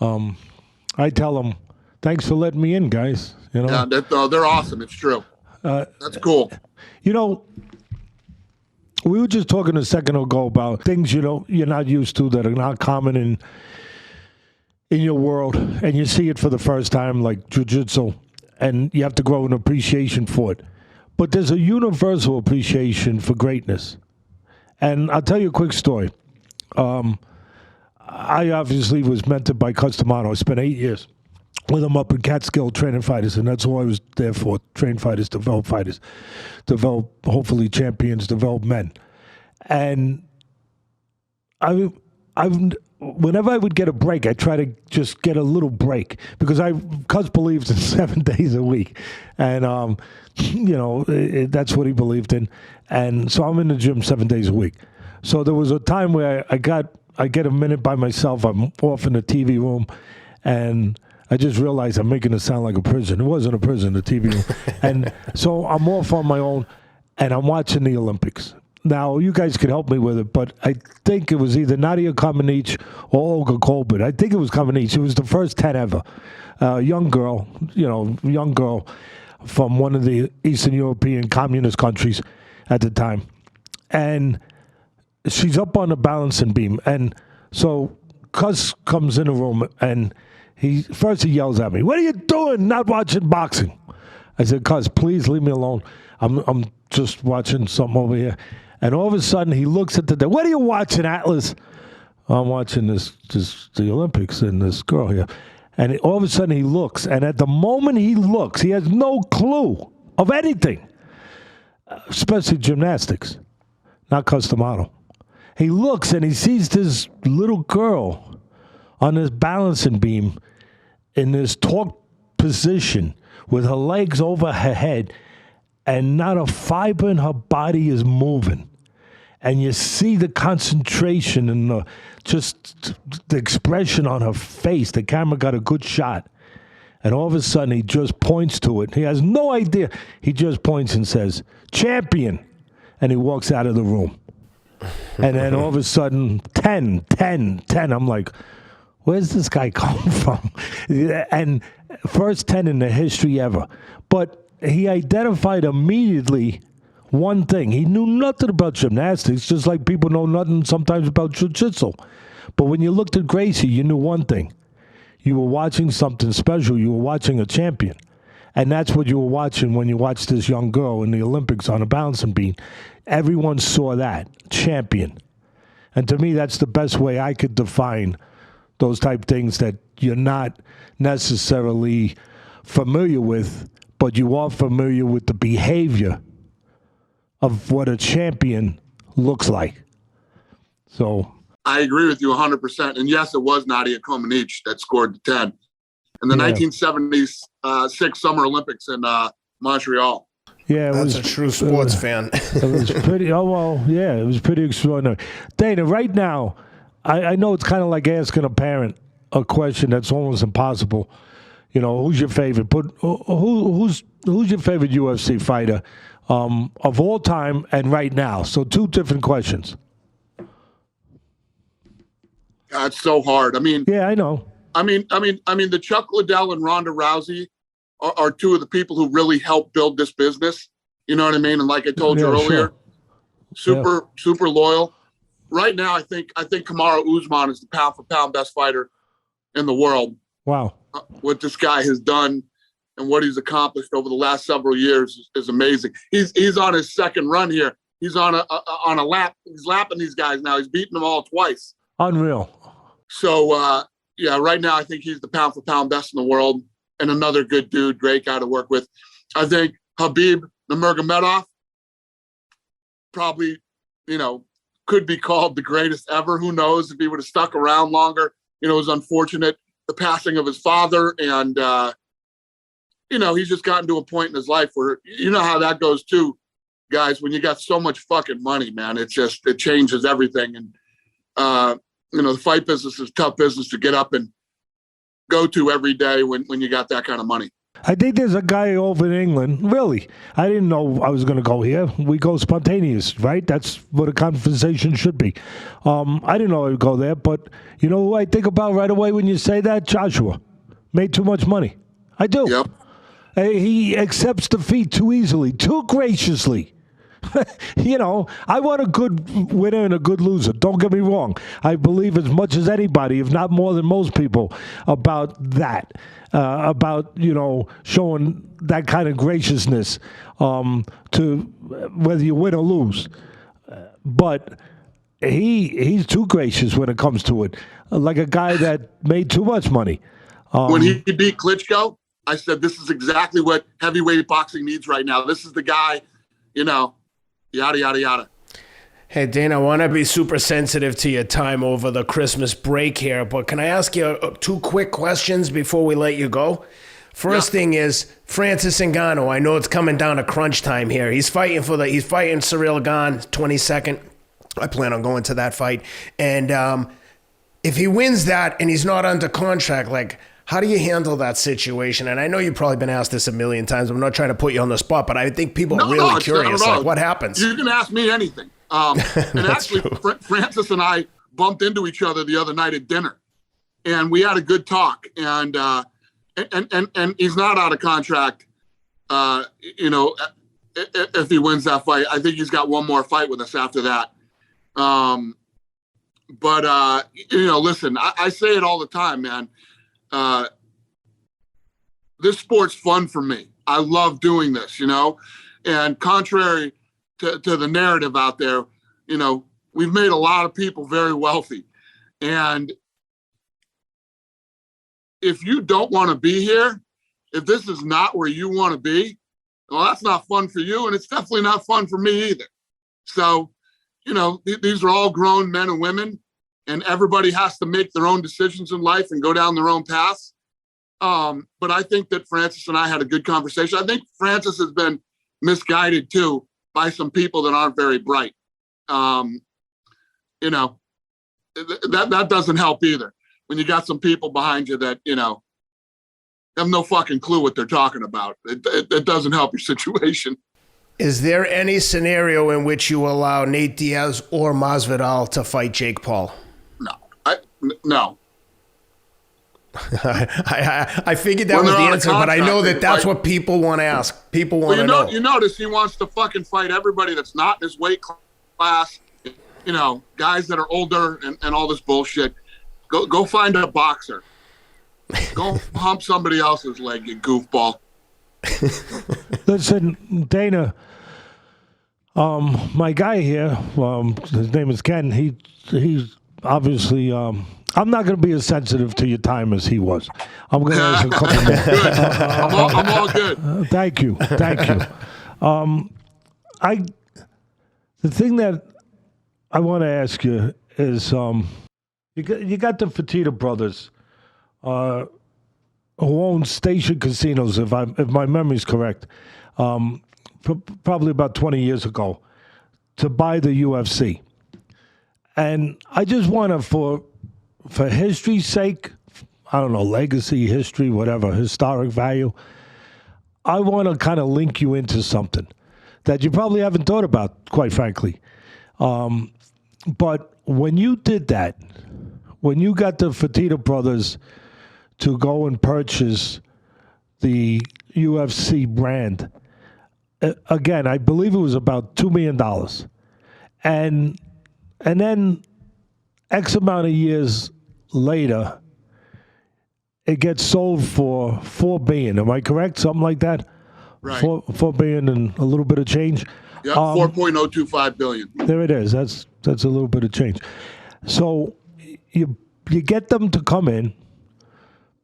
I tell them, "Thanks for letting me in, guys." You know, yeah, they're awesome. It's true. That's cool. You know, we were just talking a second ago about things you're not used to, that are not common in your world, and you see it for the first time, like jiu-jitsu, and you have to grow an appreciation for it. But there's a universal appreciation for greatness. And I'll tell you a quick story. I obviously was mentored by Customano. I spent 8 years with him up in Catskill training fighters, and that's all I was there for: train fighters, develop hopefully champions, develop men. And whenever I would get a break, I try to just get a little break, because Cus believes in 7 days a week, and that's what he believed in, and so I'm in the gym 7 days a week. So there was a time where I get a minute by myself. I'm off in the TV room, and I just realized I'm making it sound like a prison. It wasn't a prison, the TV room. And so I'm off on my own, and I'm watching the Olympics. Now, you guys could help me with it, but I think it was either Nadia Comaneci or Olga Kolbert. I think it was Comaneci. It was the first 10 ever. Young girl from one of the Eastern European communist countries at the time. And she's up on the balancing beam. And so Cus comes in the room, and he yells at me, "What are you doing? Not watching boxing?" I said, "Cus, please leave me alone. I'm just watching something over here." And all of a sudden, he looks at "What are you watching, Atlas?" "I'm watching the Olympics and this girl here." And all of a sudden, he looks. And at the moment he looks, he has no clue of anything, especially gymnastics, not Customano. He looks, and he sees this little girl on this balancing beam in this taut position with her legs over her head, and not a fiber in her body is moving. And you see the concentration and the expression on her face. The camera got a good shot. And all of a sudden, he just points to it. He has no idea. He just points and says, "Champion." And he walks out of the room. And then all of a sudden, 10. I'm like, where's this guy come from? And first 10 in the history ever. But he identified immediately one thing. He knew nothing about gymnastics, just like people know nothing sometimes about jiu-jitsu. But when you looked at Gracie, you knew one thing. You were watching something special. You were watching a champion. And that's what you were watching when you watched this young girl in the Olympics on a balancing beam. Everyone saw that. Champion. And to me, that's the best way I could define those type things that you're not necessarily familiar with, but you are familiar with the behavior of what a champion looks like. So I agree with you 100%. And yes, it was Nadia Comaneci that scored the 10 in the 1976 Summer Olympics in Montreal. Yeah, that's a true sports fan. It was pretty. Oh well, yeah, it was pretty extraordinary. Dana, right now, I know it's kind of like asking a parent a question that's almost impossible. You know, who's your favorite? But who's your favorite UFC fighter of all time and right now? So 2 different questions. It's so hard. I mean, yeah, I know. The Chuck Liddell and Rhonda Rousey are two of the people who really helped build this business. You know what I mean? And like I told you earlier, super loyal. Right now, I think Kamaru Usman is the pound for pound best fighter in the world. Wow. What this guy has done and what he's accomplished over the last several years is amazing. He's on his second run here. He's on a lap. He's lapping these guys now. He's beaten them all twice. Unreal. So, right now I think he's the pound for pound best in the world and another good dude, great guy to work with. I think Khabib Nurmagomedov probably, could be called the greatest ever. Who knows if he would have stuck around longer. It was unfortunate, the passing of his father. And, he's just gotten to a point in his life where, how that goes too, guys, when you got so much fucking money, man, it changes everything. And, the fight business is a tough business to get up and go to every day when you got that kind of money. I think there's a guy over in England. Really, I didn't know I was going to go here. We go spontaneous, right? That's what a conversation should be. I didn't know I would go there, but you know who I think about right away when you say that? Joshua. Made too much money. I do. Yep. He accepts defeat too easily, too graciously. I want a good winner and a good loser. Don't get me wrong. I believe as much as anybody, if not more than most people, about that. About showing that kind of graciousness to whether you win or lose. But he's too gracious when it comes to it, like a guy that made too much money. When he beat Klitschko, I said, this is exactly what heavyweight boxing needs right now. This is the guy, yada, yada, yada. Hey, Dana, I want to be super sensitive to your time over the Christmas break here, but can I ask you two quick questions before we let you go? First thing is, Francis Ngannou, I know it's coming down to crunch time here. He's fighting Cyril Gane, 22nd. I plan on going to that fight. And if he wins that and he's not under contract, how do you handle that situation? And I know you've probably been asked this a million times. I'm not trying to put you on the spot, but I think people are really curious. What happens? You can ask me anything. And actually, Francis and I bumped into each other the other night at dinner, and we had a good talk. And he's not out of contract. If he wins that fight, I think he's got one more fight with us after that. Listen, I say it all the time, man. This sport's fun for me. I love doing this, and contrary to the narrative out there, we've made a lot of people very wealthy. And if you don't want to be here, if this is not where you want to be, well, that's not fun for you. And it's definitely not fun for me either. So, these are all grown men and women, and everybody has to make their own decisions in life and go down their own paths. But I think that Francis and I had a good conversation. I think Francis has been misguided too by some people that aren't very bright. That doesn't help either. When you got some people behind you that, have no fucking clue what they're talking about. It doesn't help your situation. Is there any scenario in which you allow Nate Diaz or Masvidal to fight Jake Paul? No. I figured that was the answer, but I know that's what people want to ask. People want to know. You notice he wants to fucking fight everybody that's not in his weight class, guys that are older and all this bullshit. Go find a boxer. Go hump somebody else's leg, you goofball. Listen, Dana, my guy here, his name is Ken. He's obviously, I'm not going to be as sensitive to your time as he was. I'm going to ask a couple more. Good. I'm all good. Thank you. The thing that I want to ask you is, you got the Fertitta brothers, who own Station Casinos, if my memory's correct, probably about 20 years ago, to buy the UFC. And I just want to, for history's sake, I don't know, legacy, history, whatever, historic value, I want to kind of link you into something that you probably haven't thought about, quite frankly. But when you did that, when you got the Fertitta brothers to go and purchase the UFC brand. Again, I believe it was about $2 million. And then X amount of years later, it gets sold for $4 billion. Am I correct? Something like that? Right. $4 billion and a little bit of change. Yeah, 4.025 billion. There it is. That's a little bit of change. So you get them to come in,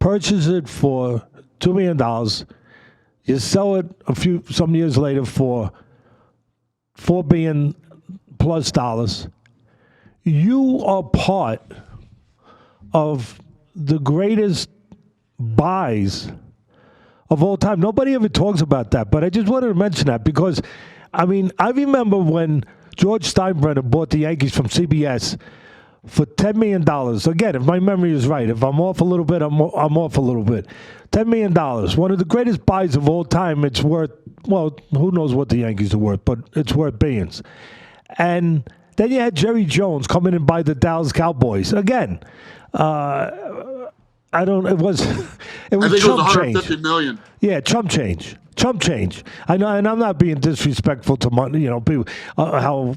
purchase it for $2 million. You sell it some years later for $4 billion plus dollars. You are part of the greatest buys of all time. Nobody ever talks about that, but I just wanted to mention that because, I mean, I remember when George Steinbrenner bought the Yankees from CBS for $10 million. Again, if my memory is right, if I'm off a little bit, I'm off a little bit. $10 million, one of the greatest buys of all time. It's worth, well, who knows what the Yankees are worth, but it's worth billions. And then you had Jerry Jones come in and buy the Dallas Cowboys. Again, it was I think it was $150 million. Yeah, chump change. I know, and I'm not being disrespectful to money, people, how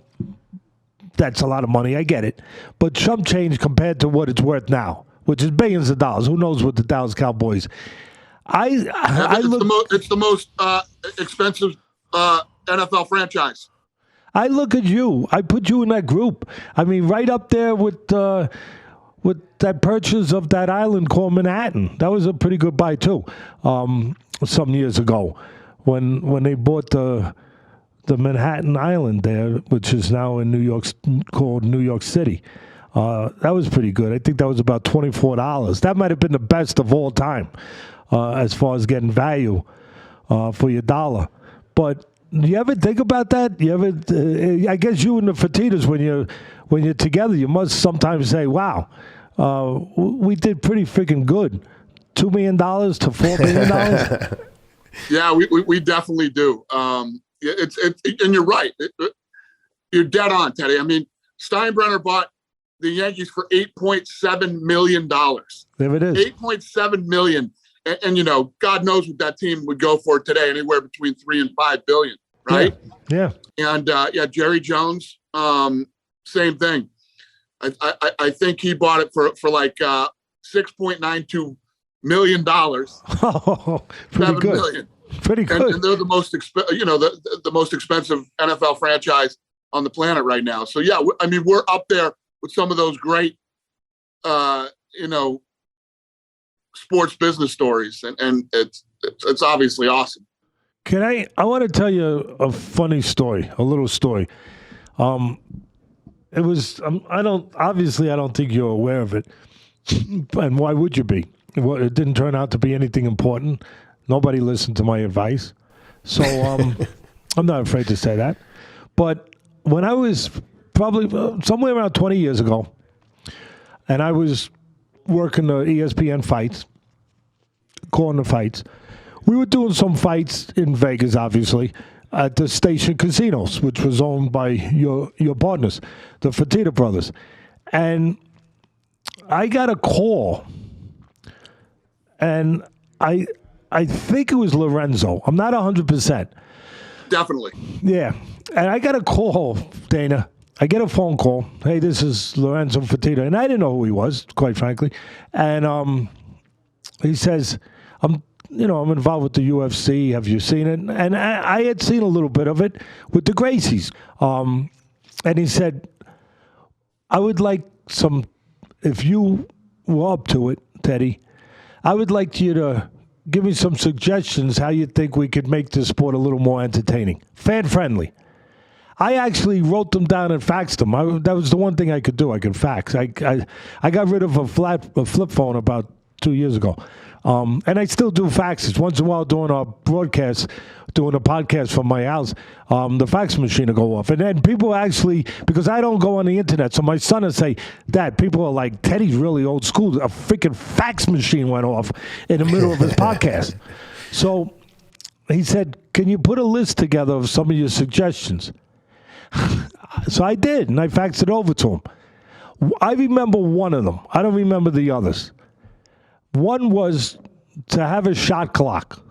that's a lot of money. I get it. But chump change compared to what it's worth now, which is billions of dollars. Who knows what the Dallas Cowboys. It's the most expensive NFL franchise. I look at you. I put you in that group. I mean, right up there with that purchase of that island called Manhattan. That was a pretty good buy too. Some years ago, when they bought the Manhattan Island there, which is now in New York, called New York City. That was pretty good. I think that was about $24. That might have been the best of all time as far as getting value for your dollar. But do you ever think about that? You ever? I guess you and the Fertittas, when you're together, you must sometimes say, "Wow, we did pretty freaking good. $2 million to $4 billion." Yeah, we definitely do. It's and you're right. You're dead on, Teddy. I mean, Steinbrenner bought the Yankees for $8.7 million. There it is. $8.7 million. And God knows what that team would go for today, anywhere between $3 and $5 billion, right? Yeah. And Jerry Jones, same thing. I think he bought it for like $6.92 million. Oh, pretty good. Million. Pretty good. And they're the most the most expensive NFL franchise on the planet right now. So yeah, we're up there with some of those great, sports business stories, and it's obviously awesome. I want to tell you a funny story, a little story. It was I don't think you're aware of it, and why would you be? It didn't turn out to be anything important. Nobody listened to my advice, so I'm not afraid to say that. But when I was probably somewhere around 20 years ago, and I was working the ESPN fights, calling the fights. We were doing some fights in Vegas, obviously, at the Station Casinos, which was owned by your partners, the Fertitta brothers. And I got a call, and I think it was Lorenzo. I'm not 100%. Definitely. Yeah. And I got a call, Dana. I get a phone call. Hey, this is Lorenzo Fertitta. And I didn't know who he was, quite frankly. And he says, I'm involved with the UFC. Have you seen it? And I had seen a little bit of it with the Gracies. And he said, I would like if you were up to it, Teddy, I would like you to give me some suggestions how you think we could make this sport a little more entertaining, fan-friendly. I actually wrote them down and faxed them. That was the one thing I could do. I could fax. I got rid of a flip phone about 2 years ago. And I still do faxes. Once in a while doing a podcast from my house, the fax machine will go off. And then people actually, because I don't go on the internet, so my son will say, Dad, people are like, Teddy's really old school. A freaking fax machine went off in the middle of his podcast. So he said, can you put a list together of some of your suggestions? So I did, and I faxed it over to him. I remember one of them. I don't remember the others. One was to have a shot clock.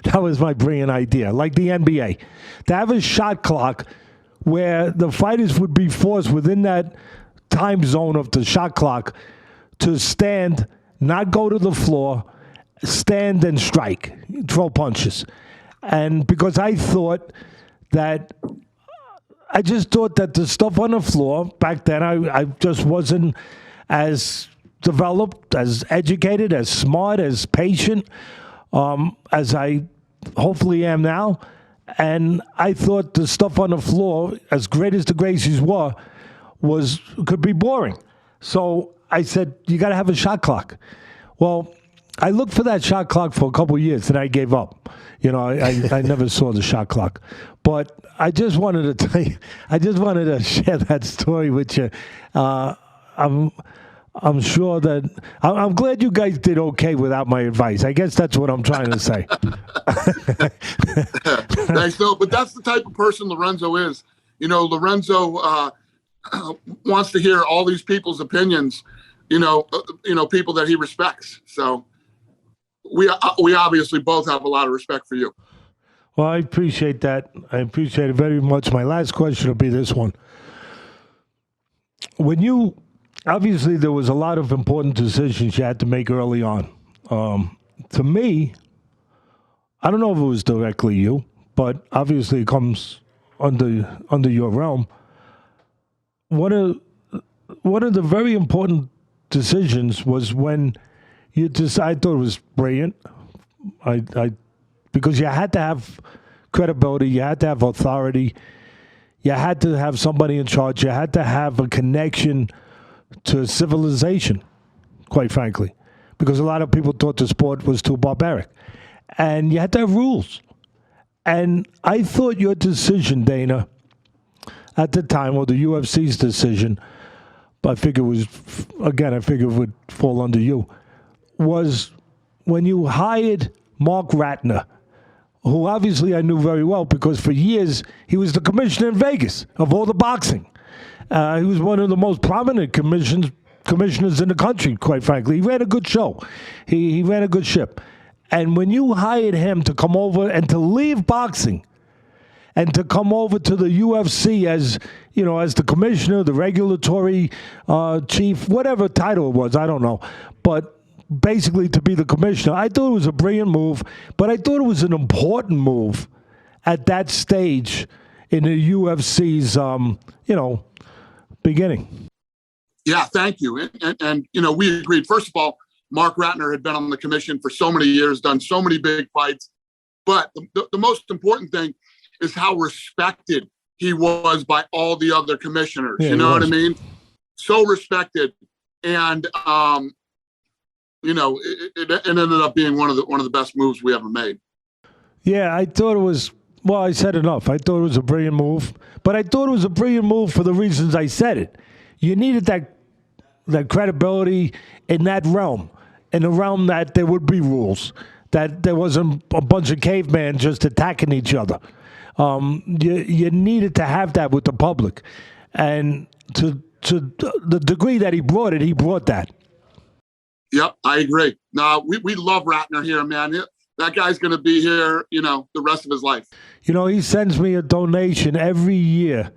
That was my brilliant idea, like the NBA. To have a shot clock where the fighters would be forced within that time zone of the shot clock to stand, not go to the floor, stand and strike, throw punches. And because I just thought that the stuff on the floor back then, I just wasn't as developed, as educated, as smart, as patient as I hopefully am now. And I thought the stuff on the floor, as great as the Gracies were, could be boring. So I said, you got to have a shot clock. Well, I looked for that shot clock for a couple of years, and I gave up. I never saw the shot clock. But I just wanted to tell you, I just wanted to share that story with you. I'm sure that I'm glad you guys did okay without my advice. I guess that's what I'm trying to say. Thanks, no, but that's the type of person Lorenzo is. Lorenzo wants to hear all these people's opinions. People that he respects. So we obviously both have a lot of respect for you. Well, I appreciate that. I appreciate it very much. My last question will be this one. Obviously, there was a lot of important decisions you had to make early on. To me, I don't know if it was directly you, but obviously it comes under your realm. One of the very important decisions was when you decided. I thought it was brilliant. Because you had to have credibility, you had to have authority, you had to have somebody in charge, you had to have a connection to civilization, quite frankly, because a lot of people thought the sport was too barbaric. And you had to have rules. And I thought your decision, Dana, at the time, or the UFC's decision, but I figure it would fall under you, was when you hired Mark Ratner, who obviously I knew very well because for years he was the commissioner in Vegas of all the boxing. He was one of the most prominent commissioners in the country, quite frankly. He ran a good show. He ran a good ship. And when you hired him to come over and to leave boxing and to come over to the UFC as the commissioner, the regulatory chief, whatever title it was, I don't know. But basically to be the commissioner, I thought it was a brilliant move, but I thought it was an important move at that stage in the UFC's, beginning. Yeah, thank you. And we agreed. First of all, Mark Ratner had been on the commission for so many years, done so many big fights. But the most important thing is how respected he was by all the other commissioners. Yeah, you know what I mean? So respected. And, it ended up being one of the best moves we ever made. Yeah, I thought it was, well, I said enough. I thought it was a brilliant move, but I thought it was a brilliant move for the reasons I said it. You needed that credibility in that realm, in a realm that there would be rules, that there wasn't a bunch of cavemen just attacking each other. You needed to have that with the public. And to the degree that he brought that. Yep, I agree. No, we love Ratner here, man. That guy's going to be here, the rest of his life. He sends me a donation every year.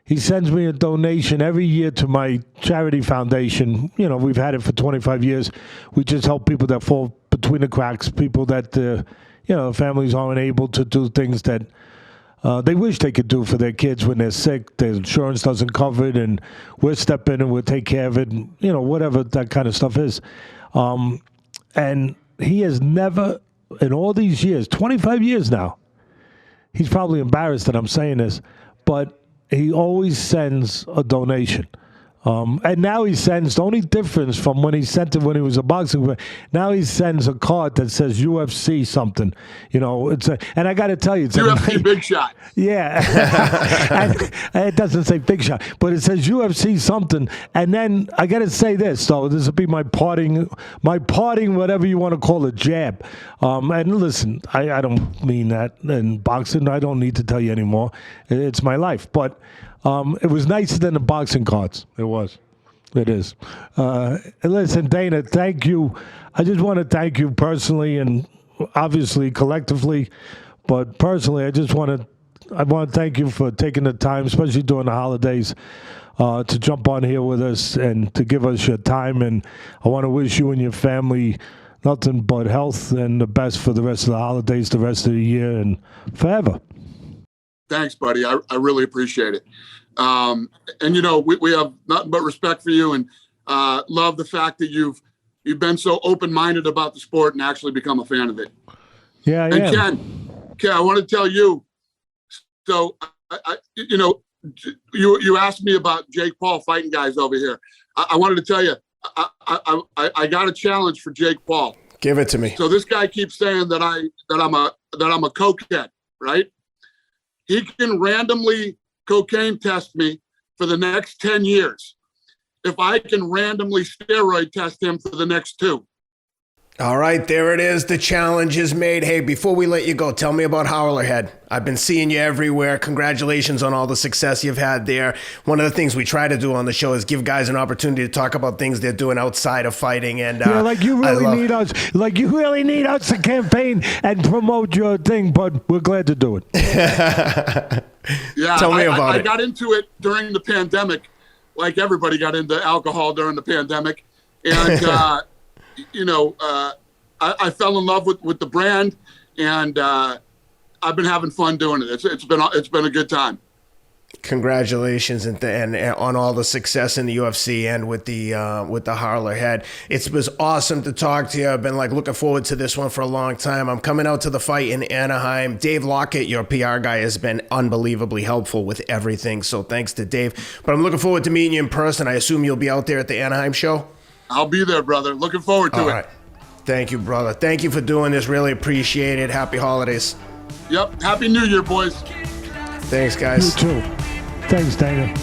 He sends me a donation every year to my charity foundation. We've had it for 25 years. We just help people that fall between the cracks, people that, families aren't able to do things that they wish they could do for their kids when they're sick. Their insurance doesn't cover it, and we'll step in and we'll take care of it, and, whatever that kind of stuff is. And he has never, in all these years, 25 years now, he's probably embarrassed that I'm saying this, but he always sends a donation. And now he sends, the only difference from when he sent it when he was a boxing player, now he sends a card that says UFC something. And I got to tell you, it's UFC Big Shot. Yeah. and it doesn't say Big Shot, but it says UFC something. And then I got to say this, though, this will be my parting, whatever you want to call it, jab. And listen, I don't mean that in boxing. I don't need to tell you anymore. It's my life. But it was nicer than the boxing cards. It was. It is. Listen, Dana, thank you. I just want to thank you personally and obviously collectively, but personally, I want to thank you for taking the time, especially during the holidays, to jump on here with us and to give us your time. And I want to wish you and your family nothing but health and the best for the rest of the holidays, the rest of the year, and forever. Thanks, buddy. I really appreciate it. And we have nothing but respect for you, and love the fact that you've been so open-minded about the sport and actually become a fan of it. Yeah, and Ken, I want to tell you. So, you asked me about Jake Paul fighting guys over here. I wanted to tell you, I got a challenge for Jake Paul. Give it to me. So this guy keeps saying that I'm a cokehead, right? He can randomly cocaine test me for the next 10 years if I can randomly steroid test him for the next 2. All right, there it is. The challenge is made. Hey, before we let you go, tell me about Howlerhead. I've been seeing you everywhere. Congratulations on all the success you've had there. One of the things we try to do on the show is give guys an opportunity to talk about things they're doing outside of fighting. And you really need us to campaign and promote your thing, but we're glad to do it. Yeah, tell me about it. I got into it during the pandemic, like everybody got into alcohol during the pandemic, and I fell in love with the brand, and I've been having fun doing it. It's been a good time. Congratulations and on all the success in the UFC and with the Howlerhead. It was awesome to talk to you. I've been looking forward to this one for a long time. I'm coming out to the fight in Anaheim. Dave Lockett, your PR guy, has been unbelievably helpful with everything. So thanks to Dave. But I'm looking forward to meeting you in person. I assume you'll be out there at the Anaheim show. I'll be there, brother. Looking forward to it. All right. Thank you, brother. Thank you for doing this. Really appreciate it. Happy holidays. Yep. Happy New Year, boys. Thanks, guys. You too. Thanks, Dana.